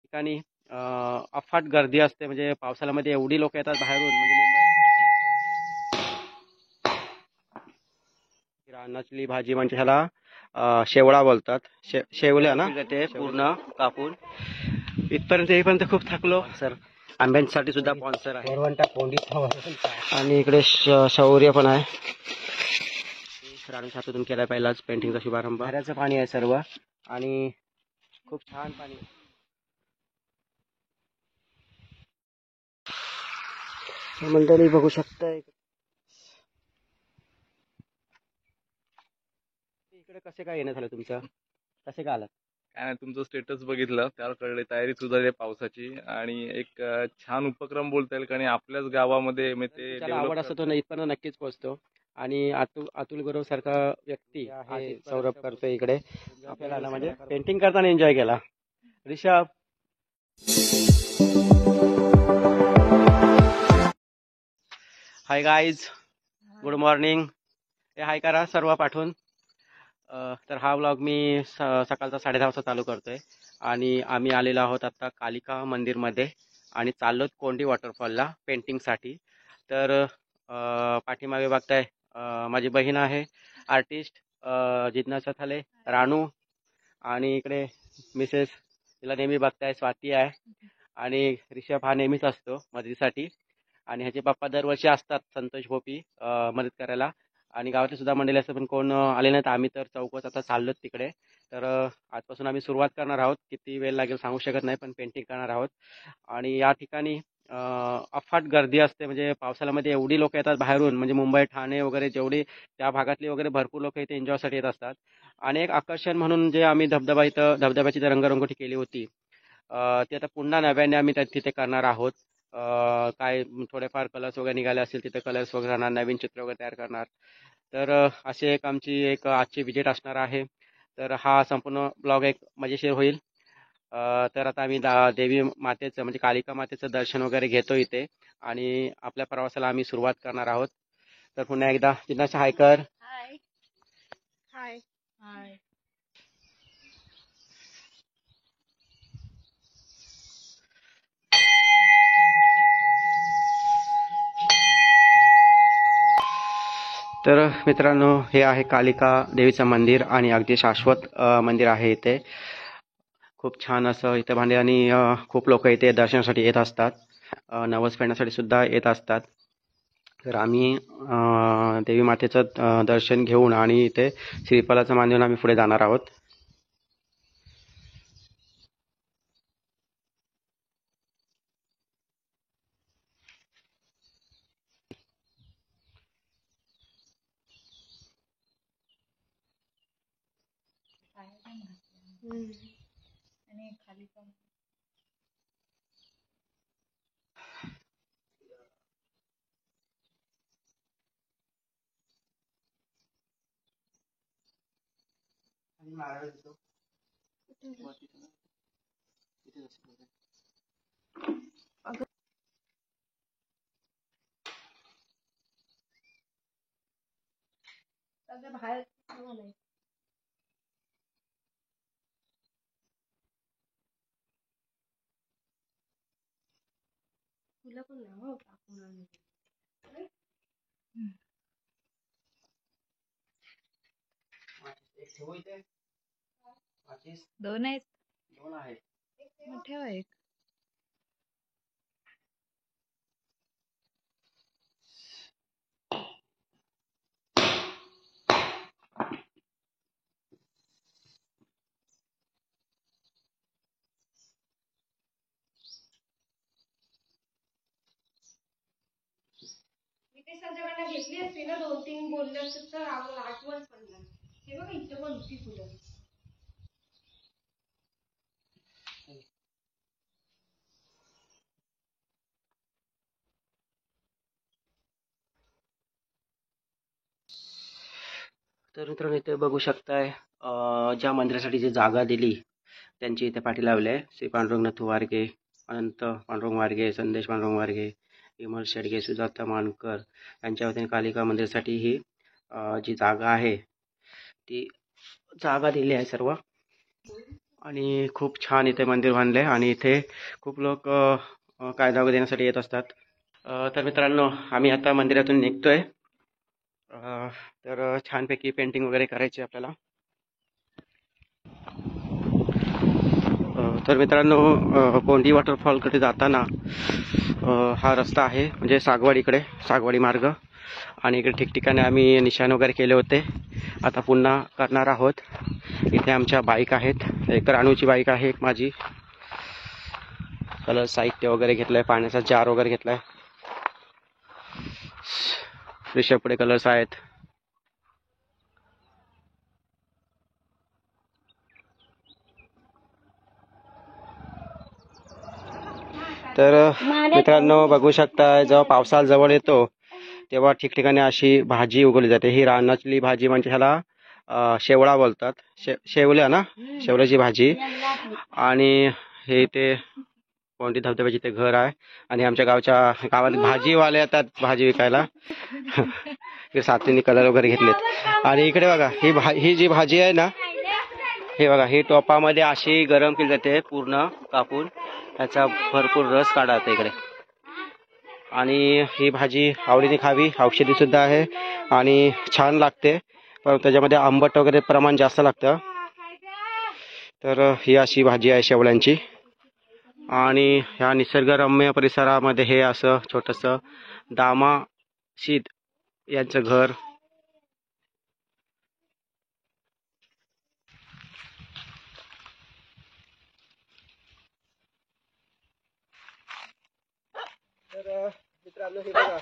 ठिकाणी अफाट गर्दी असते. म्हणजे पावसाळ्यामध्ये एवढी लोक येतात बाहेरून, म्हणजे मुंबई रानातली भाजी म्हणजे ह्याला शेवळा बोलतात. शेवल्या ना ते पूर्ण कापून इथपर्यंत येईपर्यंत खूप थकलो सर. आंब्यांसाठी सुद्धा स्पॉन्सर आहे आणि इकडे शौर्य पण आहे. राणू छातून केला पहिलाच पेंटिंगचा शुभारंभ. हऱ्याचं पाणी आहे सर्व आणि खूप छान पाणी. मंडळी बघू शकताय इकडे कसे काय येणं झालं तुमचं, कसे काय आलात? काय नाही, तुमचं स्टेटस बघितलं त्यावर कळले तयारी सुद्धा आहे पावसाची आणि एक छान उपक्रम बोलता येईल कारण आपल्याच गावामध्ये ते त्याला आवड असतो तो इथपर्यंत नक्कीच पोहोचतो. आणि अतुल गुरव सारखा व्यक्ती आहे सौरभ करतोय इकडे आपल्याला, म्हणजे पेंटिंग करताना एन्जॉय केला. Rishabh hi guys, good morning. हे हाय करा सर्व पाठवून. तर हा व्लॉग मी सकाळचा 10:30 वाजता चालू करतोय आणि आम्ही आलेलो आहोत आता कालिका मंदिरमध्ये आणि चाललोत कोंडी वॉटरफॉलला पेंटिंगसाठी. तर पाठीमागे बघताय माझी बहीण आहे आर्टिस्ट जिज्ञासा थाले, राणू, आणि इकडे मिसेस तिला नेहमी बघताय स्वाती आहे आणि ऋषभ हा नेहमीच असतो मदतीसाठी. आणि ह्याचे पप्पा दरवर्षी असतात संतोष भोपी मदत करायला. आणि गावातले सुद्धा मंडळी असं पण कोण आले नाहीत. आम्ही तर चौकच आता चाललोत तिकडे. तर आजपासून आम्ही सुरुवात करणार आहोत. किती वेळ लागेल सांगू शकत नाही, पण पेंटिंग करणार आहोत. आणि या ठिकाणी अफाट गर्दी असते. म्हणजे पावसाळ्यामध्ये एवढी लोक येतात बाहेरून, म्हणजे मुंबई ठाणे वगैरे जेवढी त्या भागातली वगैरे भरपूर लोक इथे एन्जॉयसाठी येत असतात. आणि एक आकर्षण म्हणून जे आम्ही धबधब्याची रंगरंगोटी केली होती ती आता पुन्हा नव्याने आम्ही तिथे करणार आहोत. काय थोडेफार कलर्स वगैरे निघाले असतील तिथे कलर्स वगैरे राहणार, नवीन चित्र वगैरे तयार करणार. तर अशी एक आमची आजची विजिट असणार आहे. तर हा संपूर्ण ब्लॉग एक मजेशीर होईल. तर आता आम्ही देवी मातेचं म्हणजे कालिका मातेचं दर्शन वगैरे घेतो इथे आणि आपल्या प्रवासाला आम्ही सुरुवात करणार आहोत. तर पुन्हा एकदा जिज्ञासा हाय कर. हाय हाय हाय. तर मित्रांनो, हे आहे कालिका देवीचं मंदिर आणि अगदी शाश्वत मंदिर आहे इथे. खूप छान असं इथे भांडे आणि खूप लोक इथे दर्शनासाठी येत असतात, नवस फेडण्यासाठी सुद्धा येत असतात. तर आम्ही देवी मातेचं दर्शन घेऊन आणि इथे श्रीफलाचं मान देऊन आम्ही पुढे जाणार आहोत. आणि खाली पण बाहेर तुला पण ना टाकून दोन आहेत. ठेवा एक. मी ते संध्याकाळला घेतली असती ना 2-3 बोलले असते तर आम्हाला आठवण पडलं. हे बघा इथं पण होती फुलं. तर मित्रांनो, इथे बघू शकताय ज्या मंदिरासाठी जी जागा दिली त्यांची इथे पाठी लावली आहे. श्री पांडुरंगनाथ वारगे, अनंत पांडुरंग वारगे, संदेश पांडुरंग वारगे, विमल शेडगे, सुजाता मानकर यांच्या वतीने कालिका मंदिरासाठी ही जी जागा आहे ती जागा दिली आहे सर्व. आणि खूप छान इथे मंदिर बांधले आणि इथे खूप लोक कायदा वगैरे देण्यासाठी येत असतात. तर मित्रांनो, आम्ही आता मंदिरातून निघतोय. तर छानपैकी पेंटिंग वगैरे करायची आपल्याला. तर मित्रांनो, कोंडी वॉटरफॉलकडे जाताना हा रस्ता आहे, म्हणजे सागवाडी मार्ग. आणि इकडे ठिकठिकाणी आम्ही निशाण वगैरे केले होते. आता पुन्हा करणार आहोत. इथे आमच्या बाईक आहेत. एक तर अणूची बाईक आहे, एक माझी. कलर साहित्य वगैरे घेतलंय, पाण्याचा जार वगैरे घेतलाय. रिषभपुढे कलर्स आहेत. तर मित्रांनो, बघू शकता जेव्हा पावसाळा जवळ येतो तेव्हा ठिकठिकाणी अशी भाजी उगवली जाते. ही रानातली भाजी म्हणजे ह्याला शेवळा बोलतात. शेवल्या ना, शेवल्याची भाजी. आणि हे ते कोणती धबधब्याची ते घर आहे. आणि आमच्या गावात भाजीवाले येतात भाजी विकायला. साथीने कलर वगैरे घेतलेत. आणि इकडे बघा, ही जी भाजी आहे ना, हे बघा, ही टोपामध्ये अशी गरम केली जाते, पूर्ण कापून त्याचा भरपूर रस काढायचा इकडे. आणि ही भाजी आवडीने खावी. औषधी सुद्धा आहे आणि छान लागते, पण त्याच्यामध्ये आंबट वगैरे प्रमाण जास्त लागतं. तर ही अशी भाजी आहे शेवळ्यांची. आणि ह्या निसर्गरम्य परिसरामध्ये हे असं छोटंसं दामाशीद यांचं घर. तर मित्रांनो, हे बघा,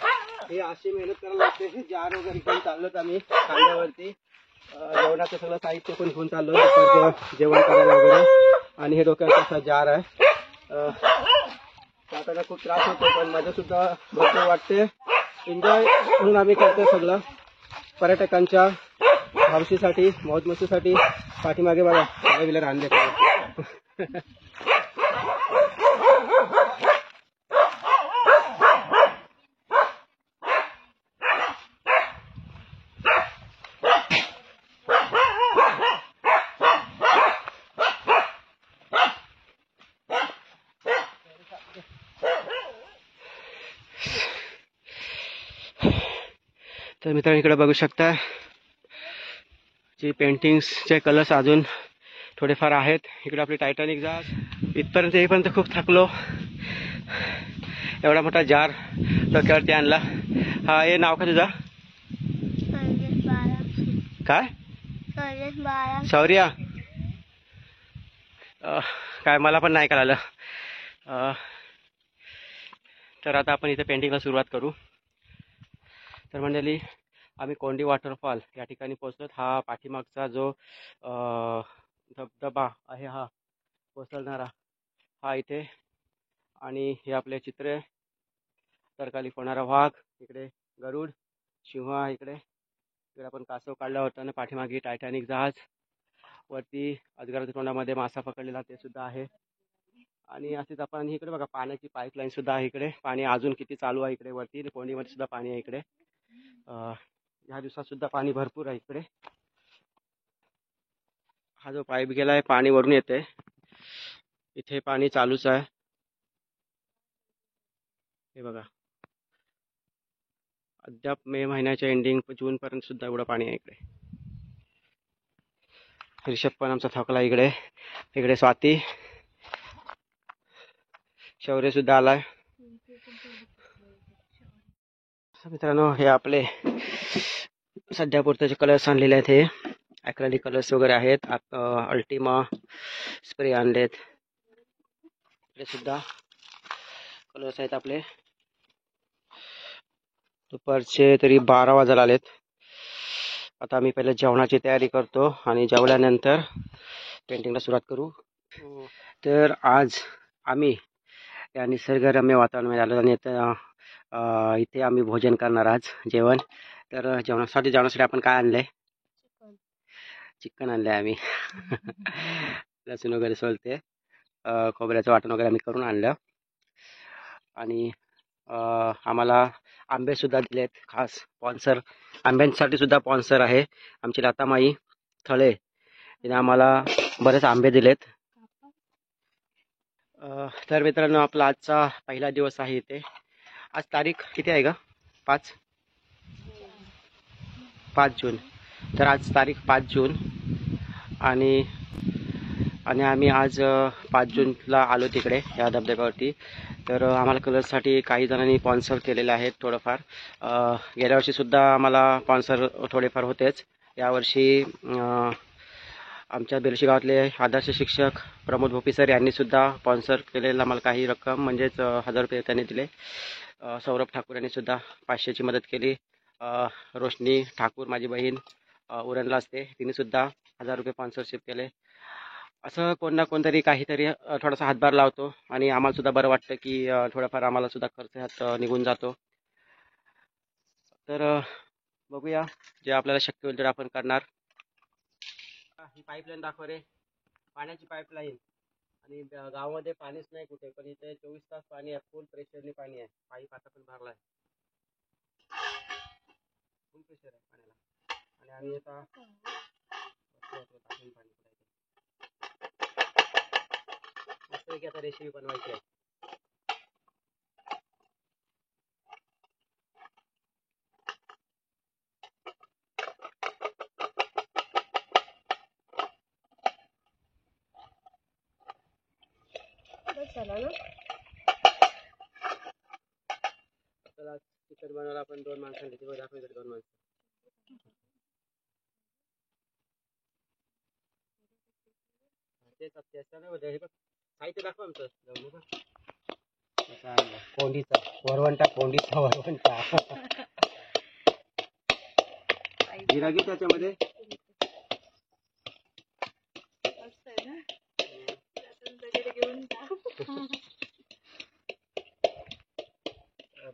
हे अशी मेहनत करायला लागते. जार वगैरे घेऊन चाललोत आम्ही खांद्यावरती. जेवणाचं सगळं साहित्य पण घेऊन चाललो, जेवण करायला वगैरे. आणि हे डोक्याचा असा जार आहे. जाताना खूप त्रास होतो, पण मजा सुद्धा भरपूर वाटते. एन्जॉय म्हणून आम्ही करतो सगळं. पर्यटकांच्या हौशीसाठी, मौजमस्तीसाठी पाठीमागे बघा विलर आणले. तर मित्रांनो, इकडे बघू शकता जी पेंटिंग्सचे कलर्स अजून थोडेफार आहेत. इकडे आपली टायटॅनिक जहाज. इथपर्यंत येईपर्यंत खूप थकलो. एवढा मोठा जार डोक्यावरती आणला. हा, हे नाव का तुझा? काय? शौर्या. काय मला पण नाही कळालं. तर आता आपण इथे पेंटिंगला सुरुवात करू. तर मंडळी, आम्ही कोंडी वॉटरफॉल या ठिकाणी पोहोचलो. हा पाठीमागचा जो धबधबा आहे, हा कोसळणारा, हा इथे. आणि हे आपले चित्रे, तरकाली फोडणारा वाघ, इकडे गरुड, सिंह आहे इकडे. इकडे आपण कासव काढला होता आणि पाठीमागे टायटॅनिक जहाज. वरती अजगराच्या तोंडामध्ये मासा पकडलेला ते सुद्धा आहे. आणि असेच आपण इकडे बघा, पाण्याची पाईपलाईन सुद्धा आहे इकडे. पाणी अजून किती चालू आहे इकडे वरती. कोंडीमध्ये सुद्धा पाणी आहे इकडे. ह्या दिवसात सुद्धा पाणी भरपूर आहे इकडे. हा जो पाईप गेलाय, पाणी वरून येते. इथे पाणी चालूच आहे, हे बघा. अद्याप मे महिन्याच्या एंडिंग जून पर्यंत सुद्धा एवढं पाणी आहे इकडे. ऋषभ पण आमचा थकला इकडे. इकडे स्वाती, शौर्य सुद्धा आलाय. मित्रांनो, हे आपले सध्या पुरताचे कलर्स आणलेले आहेत. हे ॲक्रेलिक कलर्स वगैरे आहेत. अल्टिमा स्प्रे आणलेत. इकडे सुद्धा कलर्स आहेत आपले. दुपारचे तरी 12 वाजायला आलेत. आता आम्ही पहिले जेवणाची तयारी करतो आणि जेवल्यानंतर पेंटिंगला सुरुवात करू. तर आज आम्ही या निसर्गरम्य वातावरणामध्ये आलो आणि इथे आम्ही भोजन करणार आज जेवण. तर जेवणासाठी आपण काय आणलंय? चिकन आणलंय आम्ही. लसूण वगैरे सोलते, खोबऱ्याचं वाटण वगैरे आम्ही करून आणलं. आणि आम्हाला आंबे सुद्धा दिलेत, खास स्पॉन्सर. आंब्यांसाठी सुद्धा स्पॉन्सर आहे आमची लतामाई थळे. तिने आम्हाला बरेच आंबे दिलेत तर मित्रांनो, आपला आजचा पहिला दिवस आहे इथे. आज तारीख किती आहे का? 5 जून. तर आज तारीख 5 जून आणि आणि आम्ही आज 5 जूनला आलो तिकडे या धबधब्यावरती. तर आम्हाला कलरसाठी काही जणांनी स्पॉन्सर केलेले आहेत थोडंफार. गेल्या वर्षीसुद्धा आम्हाला स्पॉन्सर थोडेफार होतेच. यावर्षी आमच्या बेलशी गावातले आदर्श शिक्षक प्रमोद भोपी सर यांनीसुद्धा स्पॉन्सर केलेलं आम्हाला काही रक्कम म्हणजेच 1000 रुपये त्यांनी दिले. सौरभ ठाकूर यांनीसुद्धा 500ची मदत केली. रोशनी ठाकूर माझी बहीण उरणला असते, तिनेसुद्धा 1000 रुपये स्पॉन्सरशिप केले. असं कोण ना कोणतरी काहीतरी थोडासा हातभार लावतो आणि आम्हालासुद्धा बरं वाटतं की थोडाफार आम्हालासुद्धा खर्च ह्यात निघून जातो. तर बघूया, जे आपल्याला शक्य होईल तर आपण करणार. ही पाईपलाईन दाखव रे, पाण्याची पाईपलाईन. आणि गावामध्ये पाणीच नाही कुठे, पण इथे 24 तास पाणी आहे, फुल प्रेशरने पाणी आहे. पाईप आता पण भरला आहे, फुल प्रेशर आहे पाण्याला. आणि आम्ही आता टाकून पाणी मस्त की आता रेसिपी बनवायची आहे. चला ना, चला चिकन बनवायला आपण 2 माणसं घेतली. दाखव इकडे 2 माणसं. तेच नाही होतं हे बघ, साहित्य दाखव आमचं जाऊन बघ. कोंडीचा वरवंटा जिरा घे त्याच्यामध्ये.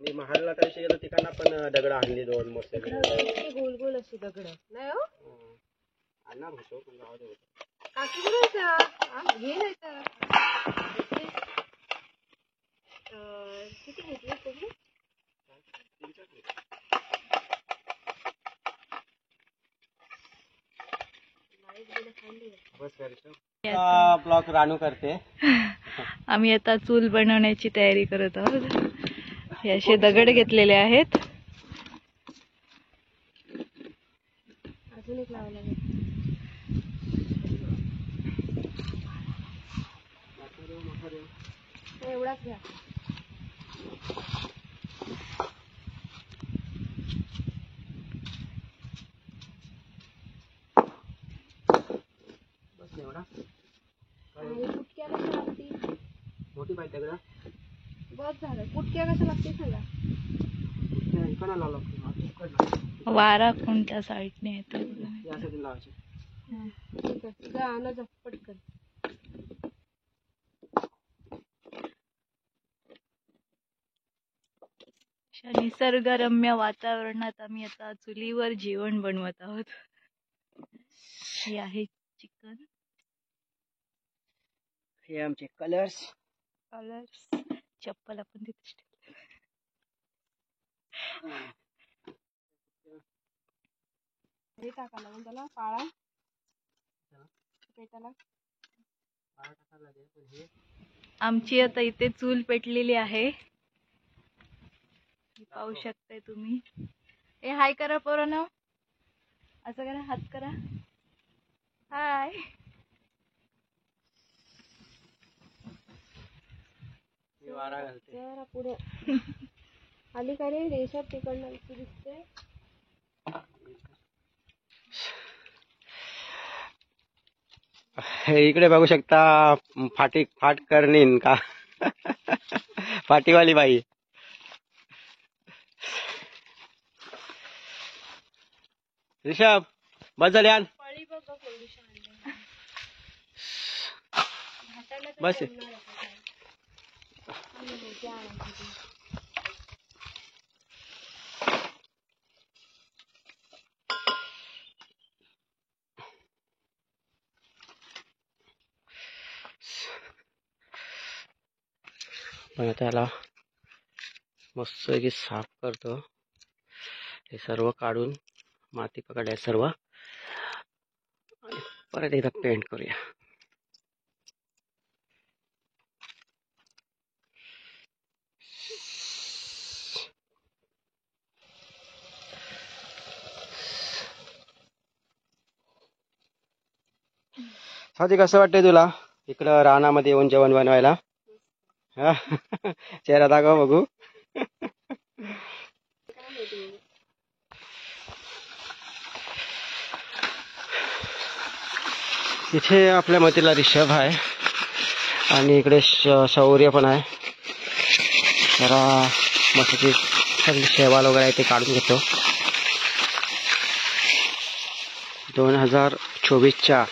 मी महाडला त्या दिवशी गेलो तिकडनं पण दगड आणली 2 मोठे गोल गोल अशी दगड नाही हो. आणणार होतो पण गावात होतो. काकी कुठे घे नाही तर किती घेतली तुम्ही? ब्लॉग रानू करते. आम्ही आता चूल बनवण्याची तयारी करत आहोत. हे असे दगड घेतलेले आहेत. अजून एक लावायला लागेल. एवढाच घ्या. बस एवढा. कुटक्या कशा लागते? मोठी पाहिजे दगड. बस झालं. कुटक्या कशा लागते सांगा. इकडं लावला वारा कोणत्या साईडने येतो? या साईडला लावायची. ठीक आहे, जा आणा जा पटकन. निसर्गरम्य वातावरणात आम्ही आता चुलीवर जेवण बनवत आहोत. हे आहे चिकन. हे आमचे कलर्स. चप्पल आपण तिथेच ठेवली. हे टाका लागून त्याला पाळा पेटाला. आमची आता इथे चूल पेटलेली आहे, पाहू शकताय तुम्ही. ए हाय करा पोरांनो, असं करा, हात करा, हाय. वारा घालते जरा पुढे आली का रे रेषा तिकडनं दिसते. इकडे बघू शकता, फाट करनीन का फाटीवाली बाई. ऋषभ बस झाले आण. बस पण त्याला मस्त की साफ करतो. हे सर्व काढून माती पकडल्या सर्व, परत एकदा पेंट करूया. स्वाती कसं वाटतंय तुला इकडं रानामध्ये येऊन जेवण बनवायला? हा चेहरा दाखव बघू. इथे आपल्या मतीला रिषभ आहे आणि इकडे शौर्य पण आहे. जरा मस्त सगळी शेवाल वगैरे आहे ते काढून घेतो. 2024च्या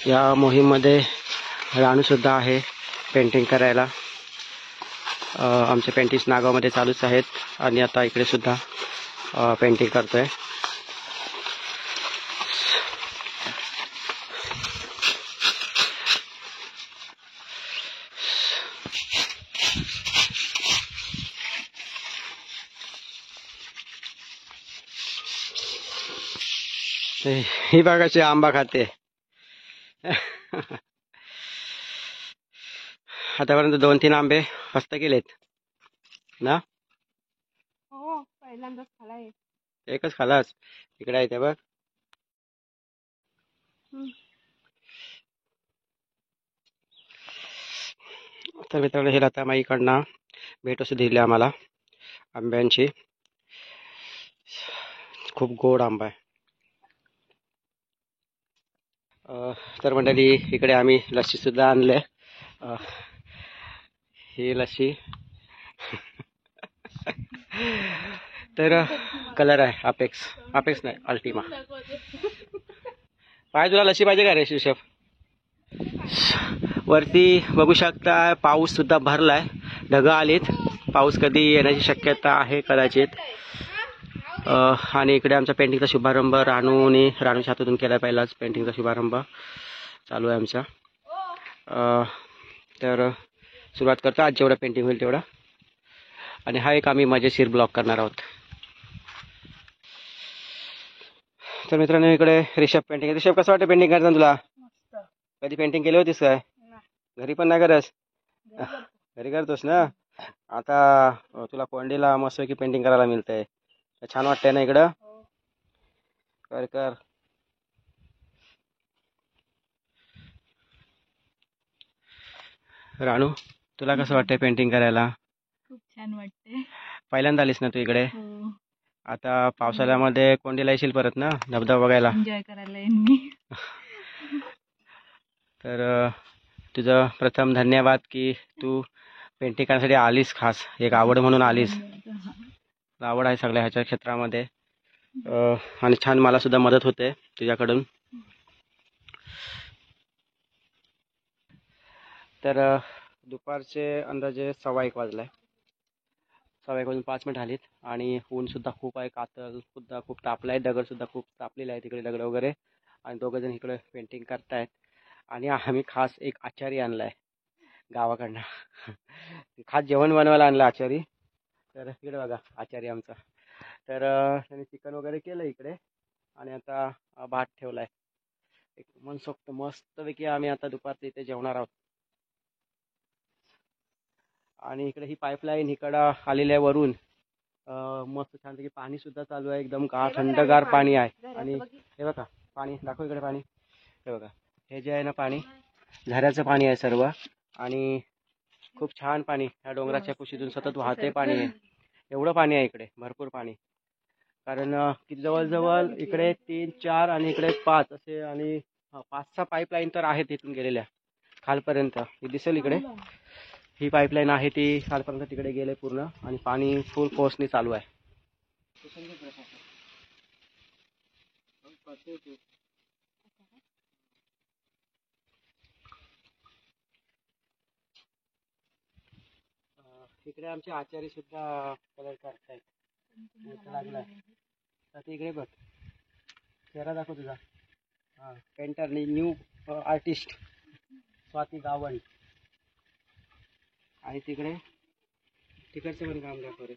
या मोहीममध्ये राणूसुद्धा आहे पेंटिंग करायला. आमचे पेंटिंग्स नागावमध्ये चालूच आहेत आणि आता इकडे सुद्धा पेंटिंग करतोय. ही बघाची आंबा खाते. आतापर्यंत 2-3 आंबे मस्त केलेत ना. हो पहिल्यांदाच खालाय. एकच खालास. इकडे आहे ते बघ. तर मित्रांनो हे लतामाईकडनं भेट असं दिली आम्हाला आंब्यांची. खूप गोड आंबा आहे. तर मंडळी इकडे आम्ही लस्सी सुद्धा आणले. ही लस्सी तर कलर आहे अपेक्स नाही अल्टिमा. पाय तुला लस्सी पाहिजे का रे ऋषभ? वरती बघू शकता पाऊस सुद्धा भरलाय. ढगं आलीत. पाऊस कधी येण्याची शक्यता आहे कदाचित. आणि इकडे आमचा पेंटिंगचा शुभारंभ राणूच्या हातातून केला. पहिलाच पेंटिंगचा शुभारंभ चालू आहे आमचा. तर सुरुवात करतो आज जेवढं पेंटिंग होईल तेवढं. आणि हा एक आम्ही मजेशीर ब्लॉग करणार आहोत. तर मित्रांनो इकडे ऋषभ पेंटिंग. ऋषभ कसं वाटतं पेंटिंग करताना तुला? कधी पेंटिंग केली होतीस काय? घरी पण नाही करस? घरी करतोस ना. आता तुला कोंडीला मस्तपैकी पेंटिंग करायला मिळतंय. छान वाटतंय ना इकडं? कर. राणू तुला कसं वाटतंय पेंटिंग करायला? खूप छान वाटते. पहिल्यांदा आलीस ना तू इकडे? हो. आता पावसाळ्यामध्ये कोंडीला येशील परत ना धबधबा बघायला? एन्जॉय करायला येईन मी. तर तुझं प्रथम धन्यवाद की तू पेंटिंग करण्यासाठी आलीस. खास एक आवड म्हणून आलीस. आवड आहे सगळ्या ह्याच्या क्षेत्रामध्ये. आणि छान मला सुद्धा मदत होते तुझ्याकडून. तर दुपारचे अंदाजे 1:15 वाजलाय. 1:15 वाजून 5 मिनिट आलीत आणि ऊन सुद्धा खूप आहे. कातल सुद्धा खूप तापलाय. दगड सुद्धा खूप तापलेले आहे तिकडे दगड वगैरे. आणि दोघं जण इकडे पेंटिंग करतायत. आणि आम्ही खास एक आचारी आणलाय गावाकडनं. खास जेवण बनवायला आणलं आचारी. तर इकडे बघा आचारी आमचा. तर त्यांनी चिकन वगैरे केलं इकडे आणि आता भात ठेवलाय. एक मनसोक्त मस्तपैकी आम्ही आता दुपारचं इथे जेवणार आहोत. आणि इकडे ही पाईपलाईन इकडं आलेली आहे वरून. मस्त छानपैकी पाणी सुद्धा चालू आहे. एकदम थंडगार पाणी आहे. आणि हे बघा पाणी दाखव इकडे पाणी. हे बघा हे जे आहे ना पाणी झऱ्याचं पाणी आहे सर्व. आणि खूप छान पाणी ह्या डोंगराच्या कुशीतून सतत वाहते पाणी आहे. एवढं पाणी आहे इकडे भरपूर पाणी. कारण किती जवळजवळ इकडे 3-4 आणि इकडे 5 असे आणि 5-6 पाईपलाईन तर आहेत इथून गेलेल्या खालपर्यंत. ही दिसेल इकडे ही पाईपलाईन आहे ती खालपर्यंत तिकडे गेले पूर्ण. आणि पाणी फुल फोर्सने चालू आहे. इकडे आमचे आचार्य सुद्धा कलर करतायत. लागलाय तर इकडे बघ चेहरा दाखव तुझा. Painter new artist Swati Gawan. आणि तिकडचं पण काम दाखव रे.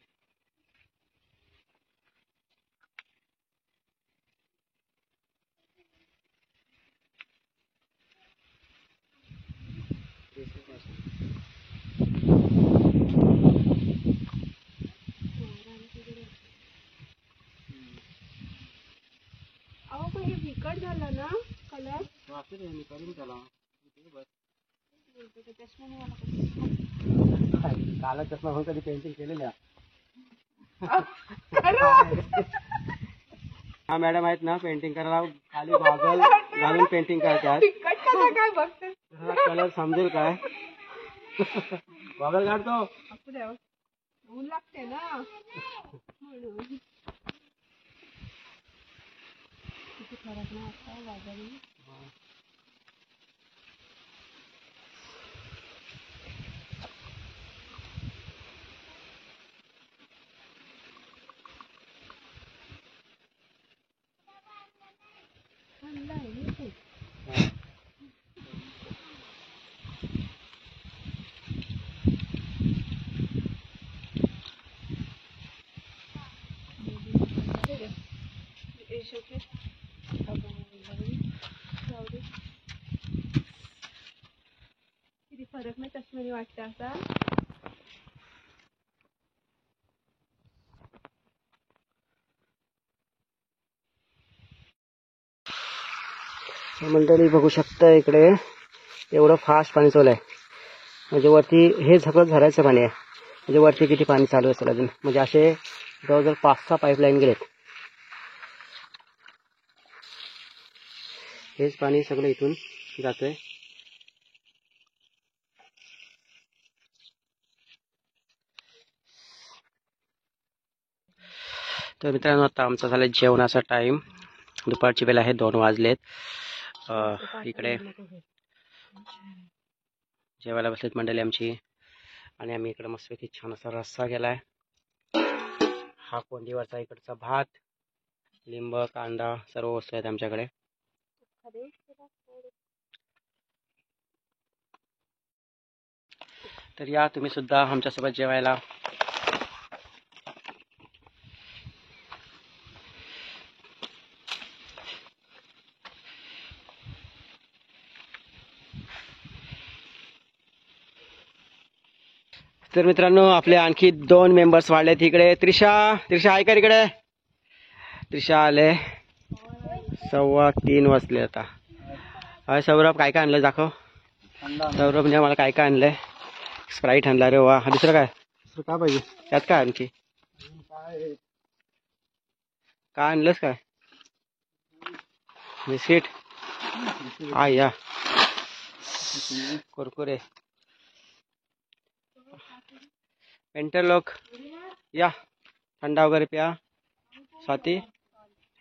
अहो पण हे फिकट झालं ना कलर. असू दे मी करीन त्याला काला चष्मा म्हणून कधी पेंटिंग केलेल्या हा मॅडम आहेत ना पेंटिंग करायला खाली गॉगल घालून पेंटिंग करतात काय बघते कलर समजेल काय गॉगल काढतो ऊन लागते ना म्हणून किती फरक नाही आता बाजारी किती फरक नाही चष्म्याने वाटतं असा मंडळी बघू शकता इकडे एवढं फास्ट पाणी चालू आहे म्हणजे वरती हे सगळं झरायचं पाणी आहे म्हणजे वरती किती पाणी चालू असेल अजून म्हणजे असे जवळजवळ 5-6 पाईपलाईन गेलेत हेच पाणी सगळं इथून जातंय तर मित्रांनो आता आमचा झाला जेवणाचा टाइम दुपारची वेळ आहे 2 वाजलेत इकडे जेवायला बसलेत मंडळी आमची आणि आम्ही इकडे मस्तपैकी छान असा रस्सा केलाय हा कोंडीवरचा इकडचा भात लिंब कांदा सर्व वस्तू आहेत आमच्याकडे तर या तुम्ही सुद्धा आमच्यासोबत जेवायला तर मित्रांनो आपले आणखी 2 मेंबर्स वाढलेत इकडे त्रिशा आहे का इकडे त्रिशा आले 2:15 वाजले आता अरे सौरभ काय आणलं दाखव सौरभने मला काय आणलंय स्प्राईट आणला रे वा दुसरं काय पाहिजे त्यात काय आणखी काय आणलंस काय बिस्किट या कुरकुरे पेंटर लोक या थंडा वगैरे प्या स्वाती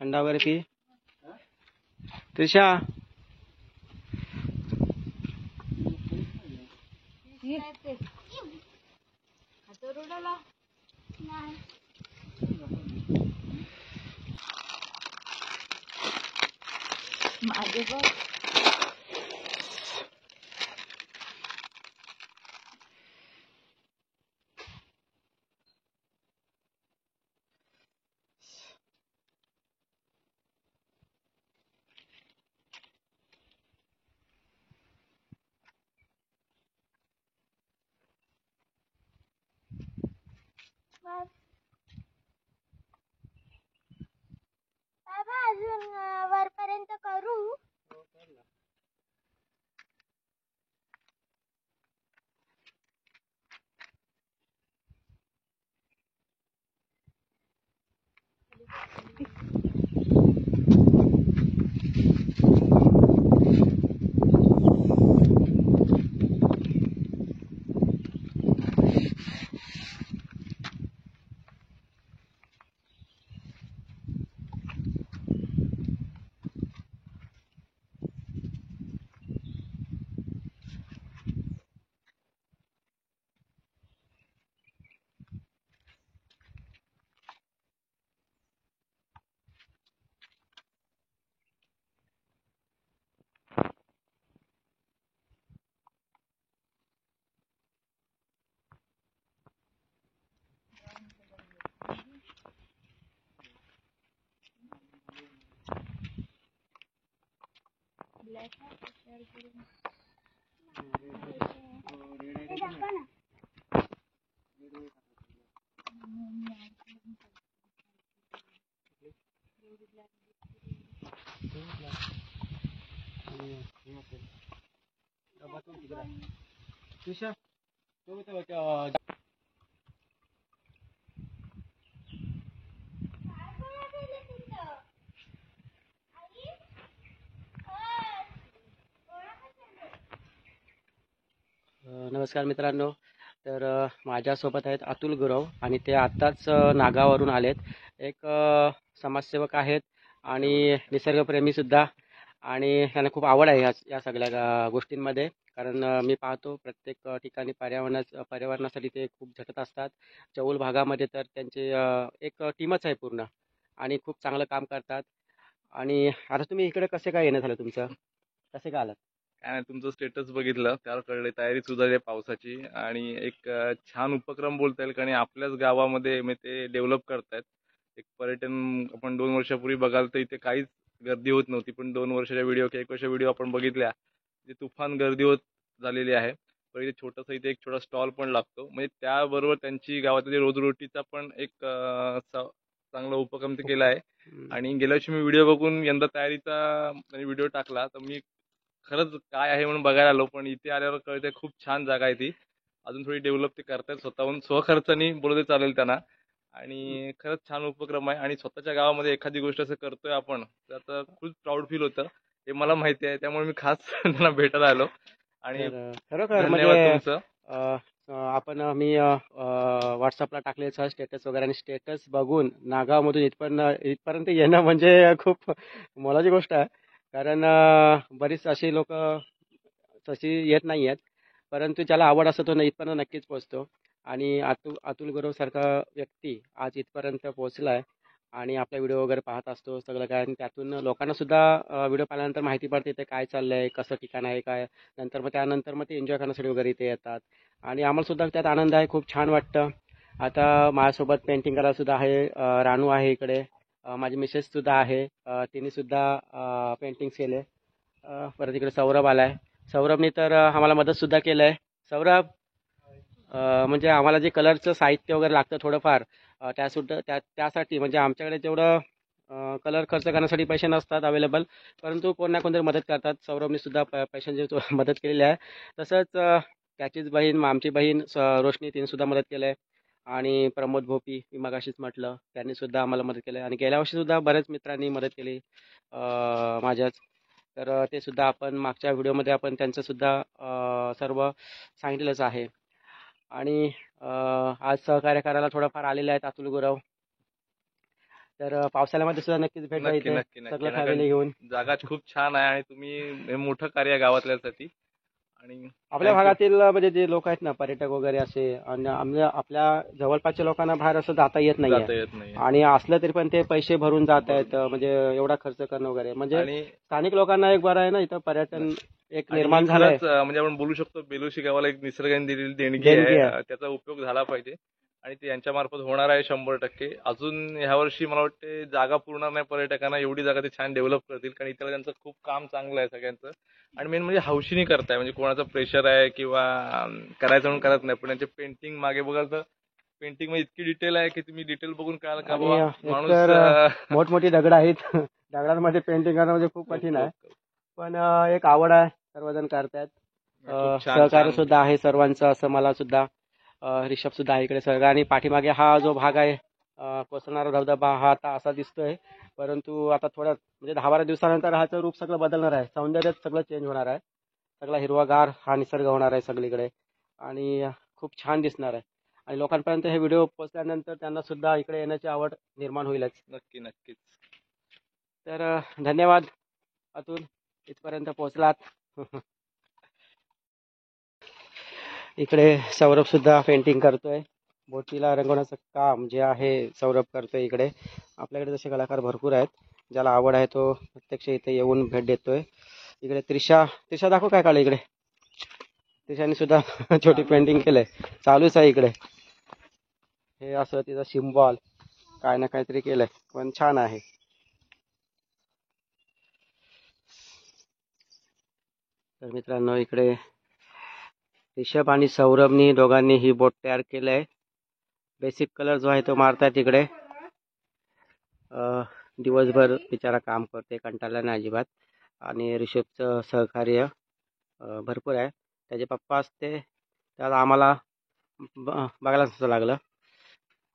थंडा वगैरे पी त्रिशा माझे बघ बाबा अजून वरपर्यंत करू त्रिशा तू नमस्कार मित्रांनो. तर माझ्यासोबत आहेत अतुल गुरव आणि ते आत्ताच नागावरून आलेत. एक समाजसेवक आहेत आणि निसर्गप्रेमीसुद्धा, आणि त्यांना खूप आवड आहे या सगळ्या गोष्टींमध्ये. कारण मी पाहतो प्रत्येक ठिकाणी पर्यावरणासाठी ते खूप झटत असतात. चौल भागामध्ये तर त्यांचे एक टीमच आहे पूर्ण, आणि खूप चांगलं काम करतात. आणि आता तुम्ही इकडे कसे काय येणं झालं तुमचं, कसे काय आलात? काय नाही, तुमचं स्टेटस बघितलं त्यावर कळले तयारी सुद्धा आहे पावसाची, आणि एक छान उपक्रम बोलता येईल, कारण आपल्याच गावामध्ये ते डेव्हलप करतायत. एक पर्यटन आपण 2 वर्षापूर्वी बघाल तर इथे काहीच गर्दी होत नव्हती, पण 2 वर्षाच्या व्हिडिओ किंवा 1 वर्षाच्या व्हिडिओ आपण बघितल्या, तिथे तुफान गर्दी होत झालेली आहे. पण इथे इथे एक छोटा स्टॉल पण लागतो, म्हणजे त्याबरोबर त्यांची गावातली रोजरोटीचा पण एक चांगला उपक्रम ते केला आहे. आणि गेल्या वर्षी मी व्हिडिओ बघून यंदा तयारीचा व्हिडिओ टाकला, तर मी खरंच काय आहे म्हणून बघायला आलो, पण इथे आल्यावर कळते खूप छान जागा आहे ती. अजून थोडी डेव्हलप ते करतायत स्वतःहून, स्वखर्चानी बोलले चालेल त्यांना. आणि खरंच छान उपक्रम आहे, आणि स्वतःच्या गावामध्ये एखादी गोष्ट असं करतोय आपण, तर खूप प्राऊड फील होतं. हे मला माहिती आहे, त्यामुळे मी खास त्यांना भेटायला आलो. आणि तर खरोखर धन्यवाद म्हणजे तुमचं. मी व्हॉट्सअपला टाकले स्टेटस वगैरे, आणि स्टेटस बघून नागावमधून इथपर्यंत येणं म्हणजे खूप मोलाची गोष्ट आहे. कारण बरीच अशी लोक तशी येत नाही आहेत, परंतु ज्याला आवड असतो तो इथपर्यंत नक्कीच पोहोचतो. आणि अतुल गुरव सारखा व्यक्ती आज इथपर्यंत पोहोचला आहे, आणि आपला व्हिडिओ वगैरे पाहत असतो सगळं काय, आणि त्यातून लोकांना सुद्धा व्हिडिओ पाहिल्यानंतर माहिती पडते इथे काय चाललं आहे, कसं ठिकाण आहे काय. त्यानंतर ते एन्जॉय करण्यासाठी वगैरे इथे येतात, आणि आम्हाला सुद्धा त्यात आनंद आहे, खूप छान वाटतं. आता माझ्यासोबत पेंटिंग करायला सुद्धा आहे रानू आहे इकडे, माझी मिसेस सुद्धा आहे, तिने सुद्धा पेंटिंग्स केले. परत इकडे सौरभ आलाय. सौरभने तर आम्हाला मदत सुद्धा केलं आहे. सौरभ, म्हणजे आम्हाला जे कलरचं साहित्य वगैरे लागतं थोडंफार, त्यासाठी म्हणजे आमच्याकडे तेवढं कलर खर्च करण्यासाठी पैसे नसतात अवेलेबल, परंतु कोण ना कोणतरी मदत करतात. सौरभने सुद्धा पैशांची मदत केलेली आहे. तसंच त्याचीच बहीण, आमची बहीण रोशनी, तिने सुद्धा मदत केलं आहे. आणि प्रमोद भोपी, मी मगाशीच म्हटलं, त्यांनी सुद्धा आम्हाला मदत केली आहे. आणि गेल्या वर्षी सुद्धा बऱ्याच मित्रांनी मदत केली माझ्याच. तर ते सुद्धा आपण मागच्या व्हिडिओमध्ये आपण त्यांचं सुद्धा सर्व सांगितलेलंच आहे. आणि आज सहकार्य करायला थोडंफार आलेले आहेत अतुल गुरव. तर पावसाळ्यामध्ये सुद्धा नक्कीच भेट नक्की द्या नक्की इथे नक्की सगळं ना, कारण फॅमिली घेऊन. जागा खूप छान आहे, आणि तुम्ही हे मोठं कार्य आहे गावातल्यासाठी. आणि आपल्या थँक्यू. भागातील म्हणजे जे लोक आहेत ना, पर्यटक वगैरे असे, आणि आपल्या जवळपासच्या लोकांना बाहेर असं जाता येत नाहीये, जाता येत नाही, आणि असलं तरी पण ते पैसे भरून जात आहेत, म्हणजे एवढा खर्च करणं वगैरे. म्हणजे आणि स्थानिक लोकांना एक बरं आहे ना, इथं पर्यटन एक आणि ही निर्माण झालंय, खरंच म्हणजे आपण बोलू शकतो बेलुशी गावाला एक निसर्गाने दिलेली देणगी देणगी आहे. आहे. त्याचा उपयोग झाला पाहिजे, आणि ते यांच्या मार्फत होणार आहे 100%. अजून ह्या वर्षी मला वाटते जागा पुरणार नाही पर्यटकांना, एवढी जागा ते छान डेव्हलप करतील, कारण इथलं त्यांचं खूप काम चांगलं आहे सगळ्यांचं. आणि मेन म्हणजे हौशीने करताय, म्हणजे कोणाचं प्रेशर आहे किंवा करायचं म्हणून करत नाही, पण त्यांचे पेंटिंग मागे बघाल तर पेंटिंग मध्ये इतकी डिटेल आहे की तुम्ही डिटेल बघून कळाल का आणि बाबा माणूस एकतर मोठमोठी दगड आहेत दगडांमध्ये पेंटिंग करणं म्हणजे खूप खूप कठीण आहे, खूप पण एक आवड आहे, सर्वजण करतात. खूप छान सहकार्य छान. सुद्धा आहे सर्वांचं, असं मला सुद्धा. रिषभ सुद्धा आहे इकडे सगळं. आणि पाठीमागे हा जो भाग आहे कोसळणारा धबधबा, हा आता असा दिसतोय, परंतु आता थोड्या म्हणजे 10-12 दिवसानंतर ह्याचं रूप सगळं बदलणार आहे, सौंदर्यच सगळं चेंज होणार आहे, सगळा हिरवागार हा निसर्ग होणार आहे सगळीकडे, आणि खूप छान दिसणार आहे. आणि लोकांपर्यंत हे व्हिडिओ पोहोचल्यानंतर त्यांना सुद्धा इकडे येण्याची आवड निर्माण होईलच. नक्की नक्कीच. तर धन्यवाद अतुल, इथपर्यंत पोहोचलात. इकडे सौरभ सुद्धा पेंटिंग करतोय, बोटीला रंगवण्याचं काम जे आहे सौरभ करतोय इकडे. आपल्याकडे तसे कलाकार भरपूर आहेत, ज्याला आवड आहे तो प्रत्यक्ष इथे येऊन भेट देतोय. इकडे त्रिशा दाखव काय काढलं इकडे. त्रिशाने सुद्धा छोटी पेंटिंग केलंय, चालूच आहे इकडे. हे असं तिचा सिम्बॉल काय ना काहीतरी केलंय, पण छान आहे. तर मित्रांनो, इकडे ऋषभ आणि सौरभनी दोघांनी ही बोट तयार केलंय. बेसिक कलर जो आहे तो मारतायत इकडे. दिवसभर बिचारा काम करते, कंटाळला नाही अजिबात. आणि ऋषभचं सहकार्य भरपूर आहे. त्याचे पप्पा असते त्याला आम्हाला बघायला नसतं लागलं.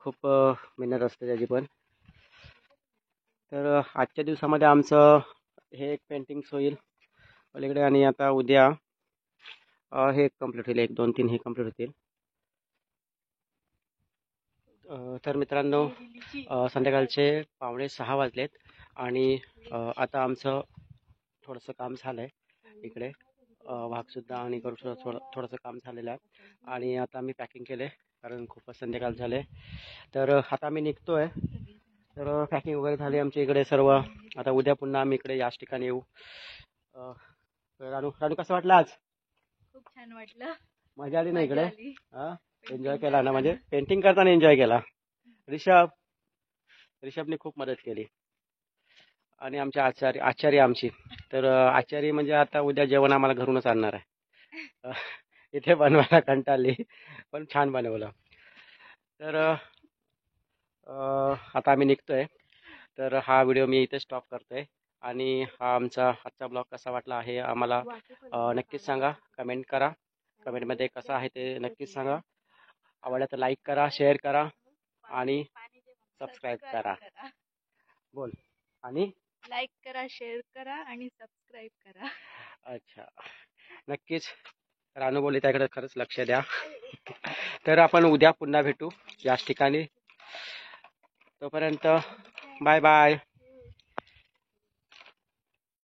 खूप मेहनत असते त्याची पण. तर आजच्या दिवसामध्ये आमचं हे एक पेंटिंग्स होईल पलीकडे आणि आता उद्या हे कंप्लीट होईल. 1 2 3 हे कंप्लीट होतील. तर मित्रांनो संध्याकाळचे 5:45 वाजलेत आणि आता आमचं थोडंसं काम झालं आहे इकडे. वाघसुद्धा आणि गरुडसुद्धा थोडंसं काम झालेलं आहे आणि आता मी पॅकिंग केले कारण खूपच संध्याकाळ झाले. तर आता आम्ही निघतो आहे. तर पॅकिंग वगैरे झाली आमच्या इकडे सर्व. आता उद्या पुन्हा आम्ही इकडे याच ठिकाणी येऊ. रानू रानू कसं वाटलं आज? खूप छान वाटलं. मजा आली ना इकडे? मजा आली. हां एन्जॉय केला ना? म्हणजे पेंटिंग करताना एन्जॉय केला. ऋषभने खूप मदत केली आणि आमचे आचार्य आमची. तर आचार्य म्हणजे आता उद्या जेवण आम्हाला घरूनच आणणार आहे. इथे बनवायला कंटाळली पण छान बनवलं. तर आता आम्ही निघतोय. तर हा व्हिडिओ मी इथे स्टॉप करतोय आणि हा आमचा आजचा ब्लॉग कसा वाटला आहे आम्हाला नक्कीच सांगा. कमेंट करा. कमेंटमध्ये कसं आहे ते नक्कीच सांगा. आवडलं तर लाईक करा, शेअर करा आणि सबस्क्राईब करा. बोल. आणि लाईक करा, शेअर करा आणि सबस्क्राईब करा. अच्छा नक्कीच. रानू बोलली त्याकडे खरंच लक्ष द्या. तर आपण उद्या पुन्हा भेटू याच ठिकाणी. तोपर्यंत बाय बाय.